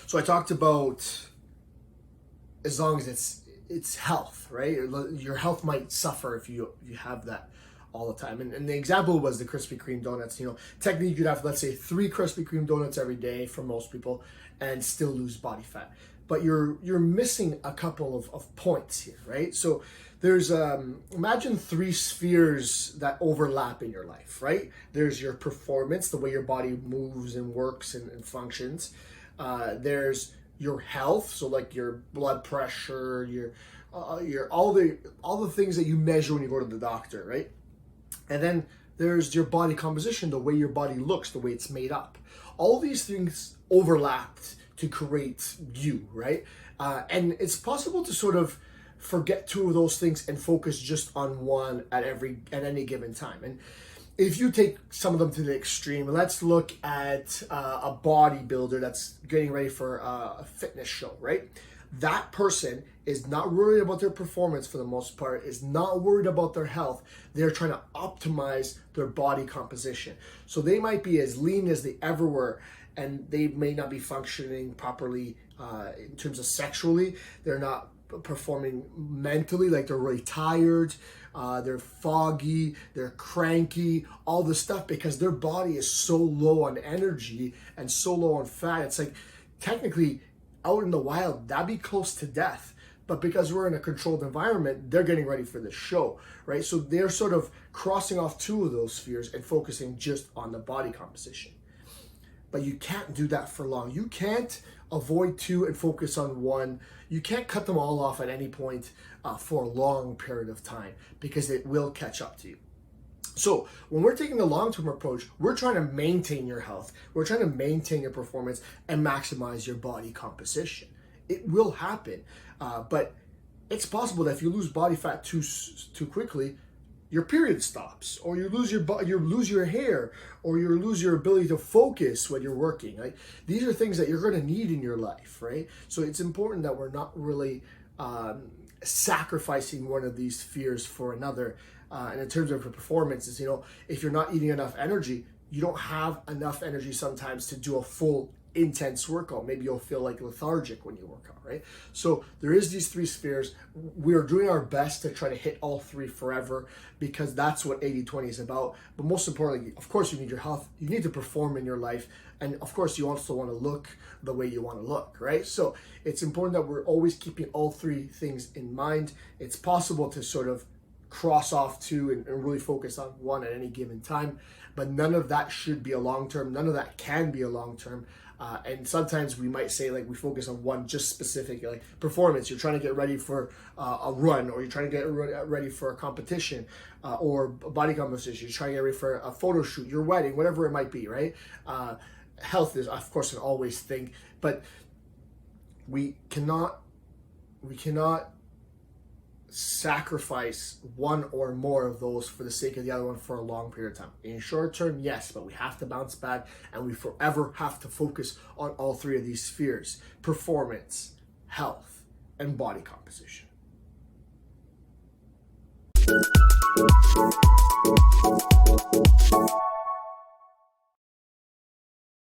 So I talked about, as long as it's health, right? Your health might suffer if you have that all the time. And the example was the Krispy Kreme donuts. Technically you could have, let's say, 3 Krispy Kreme donuts every day for most people and still lose body fat. But you're missing a couple of points here, right? So there's imagine 3 spheres that overlap in your life, right? There's your performance, the way your body moves and works and functions. There's your health, so like your blood pressure, your all the things that you measure when you go to the doctor, right? And then there's your body composition, the way your body looks, the way it's made up. All these things overlapped to create you, right? And it's possible to sort of forget 2 of those things and focus just on one at any given time. And if you take some of them to the extreme, let's look at a bodybuilder that's getting ready for a fitness show, right? That person is not worried about their performance for the most part, is not worried about their health. They're trying to optimize their body composition. So they might be as lean as they ever were, and they may not be functioning properly in terms of sexually. They're not performing mentally, like they're really tired, they're foggy, they're cranky, all this stuff, because their body is so low on energy and so low on fat. It's like, technically out in the wild, that'd be close to death. But because we're in a controlled environment, they're getting ready for the show, right? So they're sort of crossing off 2 of those spheres and focusing just on the body composition. But you can't do that for long. You can't avoid 2 and focus on 1. You can't cut them all off at any point for a long period of time, because it will catch up to you. So when we're taking the long-term approach, we're trying to maintain your health. We're trying to maintain your performance and maximize your body composition. It will happen, but it's possible that if you lose body fat too quickly, your period stops, or you lose your hair, or you lose your ability to focus when you're working. Right? These are things that you're going to need in your life, right? So it's important that we're not really sacrificing one of these spheres for another. And in terms of performance, is if you're not eating enough energy, you don't have enough energy sometimes to do a full intense workout. Maybe you'll feel like lethargic when you work out, right? So there is these 3 spheres. We are doing our best to try to hit all 3 forever, because that's what 80-20 is about. But most importantly, of course, you need your health. You need to perform in your life. And of course, you also want to look the way you want to look, right? So it's important that we're always keeping all 3 things in mind. It's possible to sort of cross off 2 and really focus on 1 at any given time. But none of that should be a long-term. None of that can be a long-term. And sometimes we might say, like, we focus on 1 just specific, like performance. You're trying to get ready for a run, or you're trying to get ready for a competition, or body composition. You're trying to get ready for a photo shoot, your wedding, whatever it might be, right? Health is, of course, an always thing, but we cannot sacrifice 1 or more of those for the sake of the other one for a long period of time. In short term, yes, but we have to bounce back, and we forever have to focus on all 3 of these spheres: performance, health, and body composition.